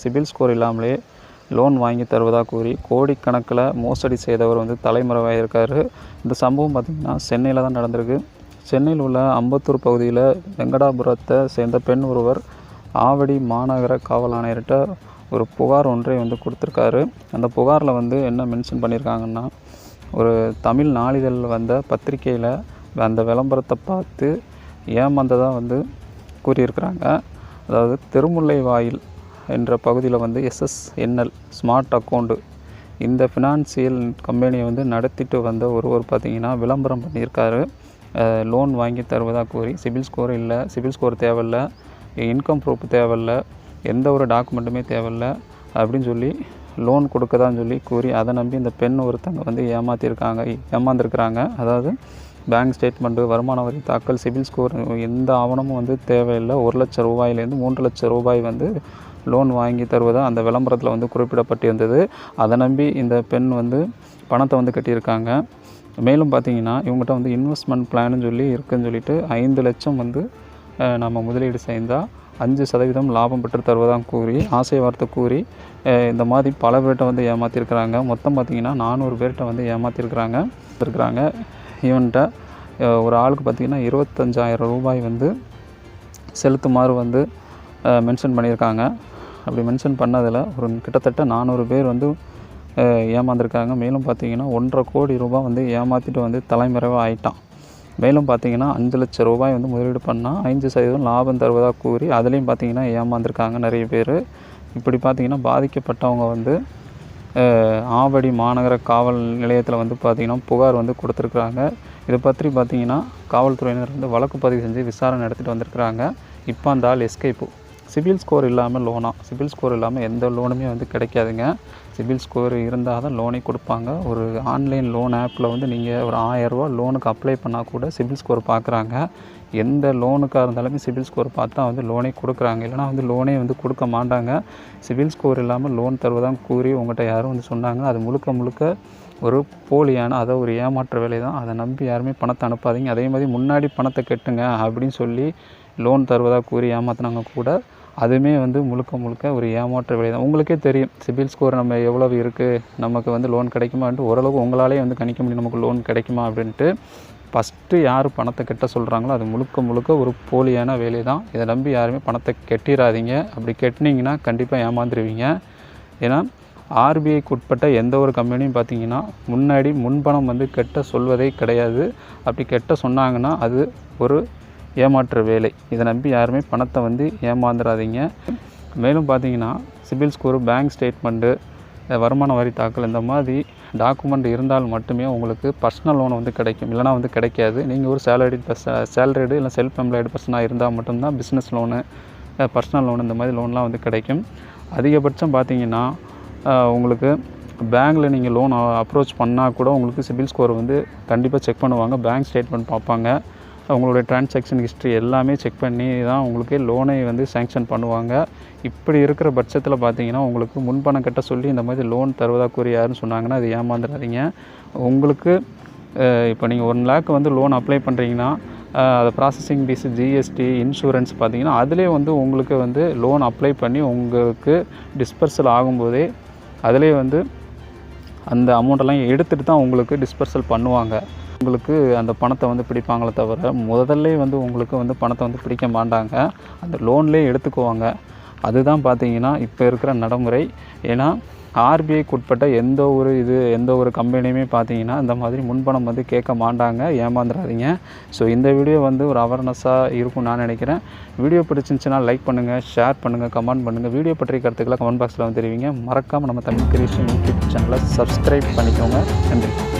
CIBIL score இல்லாமலே loan வாங்கி தருவதாக கூறி கோடிக்கணக்கில் மோசடி செய்தவர் வந்து தலைமறைவாயிருக்கார். இந்த சம்பவம் பார்த்திங்கன்னா சென்னையில் தான் நடந்திருக்கு. சென்னையில் உள்ள அம்பத்தூர் பகுதியில் வெங்கடாபுரத்தை சேர்ந்த பெண் ஒருவர் ஆவடி மாநகர காவல் ஆணையர்கிட்ட ஒரு புகார் ஒன்றை வந்து கொடுத்துருக்காரு. அந்த புகாரில் வந்து என்ன மென்ஷன் பண்ணியிருக்காங்கன்னா, ஒரு தமிழ் நாளிதழில் வந்த பத்திரிக்கையில் அந்த விளம்பரத்தை பார்த்து ஏமாந்ததாக வந்து கூறியிருக்கிறாங்க. அதாவது திருமுல்லை வாயில் என்ற பகுதியில் வந்து SSNL ஸ்மார்ட் அக்கௌண்ட்டு இந்த ஃபினான்சியல் கம்பெனியை வந்து நடத்திட்டு வந்த ஒருவர் பார்த்திங்கன்னா விளம்பரம் பண்ணியிருக்காரு. லோன் வாங்கி தருவதாக கூறி சிபில் ஸ்கோர் இல்லை, சிபில் ஸ்கோர் தேவையில்லை, இன்கம் ப்ரூஃப் தேவையில்லை, எந்த ஒரு டாக்குமெண்ட்டுமே தேவையில்லை அப்படின்னு சொல்லி லோன் கொடுக்கதான்னு சொல்லி கூறி அதை நம்பி இந்த பெண் ஒருத்தங்க வந்து ஏமாந்துருக்கிறாங்க. அதாவது பேங்க் ஸ்டேட்மெண்ட்டு, வருமான வரி தாக்கல், சிபில் ஸ்கோர் எந்த ஆவணமும் வந்து தேவையில்லை. 1 லட்சம் ரூபாயிலேருந்து 3 லட்சம் ரூபாய் வந்து லோன் வாங்கி தருவதாக அந்த விளம்பரத்தில் வந்து குறிப்பிடப்பட்டிருந்தது. அதை நம்பி இந்த பெண் வந்து பணத்தை வந்து கட்டியிருக்காங்க. மேலும் பார்த்திங்கன்னா இவங்ககிட்ட வந்து இன்வெஸ்ட்மெண்ட் பிளான்னு சொல்லி இருக்குதுன்னு சொல்லிட்டு 5 லட்சம் வந்து நம்ம முதலீடு செய்தால் 5% லாபம் பெற்று தருவதாக கூறி ஆசை வார்த்தை கூறி இந்த மாதிரி பல பேர்கிட்ட வந்து ஏமாற்றிருக்கிறாங்க. மொத்தம் பார்த்திங்கன்னா 400 பேர்கிட்ட வந்து ஏமாற்றிருக்கிறாங்க. இவன்கிட்ட ஒரு ஆளுக்கு பார்த்திங்கன்னா 25,000 ரூபாய் வந்து செலுத்துமாறு வந்து மென்ஷன் பண்ணியிருக்காங்க. அப்படி மென்ஷன் பண்ணதில் ஒரு கிட்டத்தட்ட 400 பேர் வந்து ஏமாந்துருக்காங்க. மேலும் பார்த்திங்கன்னா 1.5 கோடி ரூபாய் வந்து ஏமாற்றிட்டு வந்து தலைமறைவாக ஆயிட்டான். மேலும் பார்த்திங்கன்னா 5 லட்சம் ரூபாய் வந்து முதலீடு பண்ணால் 5% லாபம் தருவதாக கூறி அதுலேயும் பார்த்திங்கன்னா ஏமாந்துருக்காங்க நிறைய பேர். இப்படி பார்த்திங்கன்னா பாதிக்கப்பட்டவங்க வந்து ஆவடி மாநகர காவல் நிலையத்தில் வந்து பார்த்திங்கன்னா புகார் வந்து கொடுத்துருக்குறாங்க. இதை பற்றி பார்த்திங்கன்னா காவல்துறையினர் வந்து வழக்கு பதிவு செஞ்சு விசாரணை நடத்திட்டு வந்திருக்கிறாங்க. இப்போ அந்த ஆள் எஸ்கேப்பு. சிபில் ஸ்கோர் இல்லாமல் லோனா? சிபில் ஸ்கோர் இல்லாமல் எந்த லோனுமே வந்து கிடைக்காதுங்க. சிபில் ஸ்கோர் இருந்தால் தான் லோனே கொடுப்பாங்க. ஒரு ஆன்லைன் லோன் ஆப்பில் வந்து நீங்கள் ஒரு 1000 ரூபா லோனுக்கு அப்ளை பண்ணால் கூட சிபில் ஸ்கோர் பார்க்குறாங்க. எந்த லோனுக்காக இருந்தாலுமே சிபில் ஸ்கோர் பார்த்து தான் வந்து லோனே கொடுக்குறாங்க. இல்லைனா வந்து லோனே வந்து கொடுக்க மாட்டாங்க. சிபில் ஸ்கோர் இல்லாமல் லோன் தருவதாக கூறி உங்கள்கிட்ட யாரும் வந்து சொன்னாங்க. அது முழுக்க ஒரு போலியான அதாவது ஒரு ஏமாற்ற வேலை தான். அதை நம்பி யாருமே பணத்தை அனுப்பாதீங்க. அதே மாதிரி முன்னாடி பணத்தை கட்டுங்க அப்படின்னு சொல்லி லோன் தருவதாக கூறி ஏமாற்றினாங்க கூட அதுவுமே வந்து முழுக்க ஒரு ஏமாற்ற வேலை தான். உங்களுக்கே தெரியும் சிபில் ஸ்கோர் நம்ம எவ்வளவு இருக்குது, நமக்கு வந்து லோன் கிடைக்குமான்ட்டு ஓரளவுக்கு உங்களாலே வந்து கணிக்க முடியும் நமக்கு லோன் கிடைக்குமா அப்படின்ட்டு. ஃபஸ்ட்டு யார் பணத்தை கட்ட சொல்கிறாங்களோ அது முழுக்க ஒரு போலியான வேலை தான். இதை நம்பி யாருமே பணத்தை கட்டிடாதீங்க. அப்படி கட்டினீங்கன்னா கண்டிப்பாக ஏமாந்துருவீங்க. ஏன்னா RBIக்கு உட்பட்ட எந்த ஒரு கம்பெனியும் பார்த்திங்கன்னா முன்னாடி முன்பணம் வந்து கட்ட சொல்வதே கிடையாது. அப்படி கட்ட சொன்னாங்கன்னா அது ஒரு ஏமாற்று வேலை. இதை நம்பி யாருமே பணத்தை வந்து ஏமாந்துடாதீங்க. மேலும் பார்த்திங்கன்னா சிபில் ஸ்கோரு, பேங்க் ஸ்டேட்மெண்ட்டு, வருமான வரி தாக்கல் இந்த மாதிரி டாக்குமெண்ட் இருந்தால் மட்டுமே உங்களுக்கு பர்சனல் லோன் வந்து கிடைக்கும். இல்லைனா வந்து கிடைக்காது. நீங்கள் ஒரு சேலரிடு இல்லை செல்ஃப் எம்ப்ளாய்டு பர்சனாக இருந்தால் மட்டும்தான் பிஸ்னஸ் லோனு, பர்சனல் லோனு இந்த மாதிரி லோன்லாம் வந்து கிடைக்கும். அதிகபட்சம் பார்த்திங்கன்னா உங்களுக்கு பேங்க்கில் நீங்கள் லோன் அப்ரோச் பண்ணால் கூட உங்களுக்கு சிபில் ஸ்கோர் வந்து கண்டிப்பாக செக் பண்ணுவாங்க. பேங்க் ஸ்டேட்மெண்ட் பார்ப்பாங்க. உங்களுடைய டிரான்சாக்ஷன் ஹிஸ்ட்ரி எல்லாமே செக் பண்ணி தான் உங்களுக்கு லோனை வந்து சேங்ஷன் பண்ணுவாங்க. இப்படி இருக்கிற பட்சத்தில் பார்த்திங்கன்னா உங்களுக்கு முன்பணம் கட்ட சொல்லி இந்த மாதிரி லோன் தருவதாக கூறி யாருன்னு சொன்னாங்கன்னா அது ஏமாந்துடாதீங்க. உங்களுக்கு இப்போ நீங்கள் 1 லேக் வந்து லோன் அப்ளை பண்ணுறீங்கன்னா அதை ப்ராசஸிங் ஃபீஸு, GST, இன்சூரன்ஸ் பார்த்திங்கன்னா அதிலே வந்து உங்களுக்கு வந்து லோன் அப்ளை பண்ணி உங்களுக்கு டிஸ்பர்சல் ஆகும்போதே அதிலே வந்து அந்த அமௌண்ட்டெல்லாம் எடுத்துகிட்டு தான் உங்களுக்கு டிஸ்பர்சல் பண்ணுவாங்க. உங்களுக்கு அந்த பணத்தை வந்து பிடிப்பாங்களே தவிர முதல்ல வந்து உங்களுக்கு வந்து பணத்தை வந்து பிடிக்க மாட்டாங்க. அந்த லோன்லேயே எடுத்துக்குவாங்க. அதுதான் பார்த்திங்கன்னா இப்போ இருக்கிற நடைமுறை. ஏன்னா RBIக்கு உட்பட்ட எந்த ஒரு கம்பெனியுமே பார்த்திங்கன்னா இந்த மாதிரி முன்பணம் வந்து கேட்க மாட்டாங்க. ஏமாந்துடாதீங்க. ஸோ இந்த வீடியோ வந்து ஒரு அவேர்னஸாக இருக்கும்னு நான் நினைக்கிறேன். வீடியோ பிடிச்சிருந்துச்சுன்னா லைக் பண்ணுங்கள், ஷேர் பண்ணுங்கள், கமெண்ட் பண்ணுங்கள். வீடியோ பற்றிய கருத்துக்களை கமெண்ட் பாக்ஸில் வந்து தெரிவிங்க. மறக்காமல் நம்ம தமிழ் கிரியேஷன் யூடியூப் சேனலை சப்ஸ்கிரைப் பண்ணிக்கோங்க. நன்றி.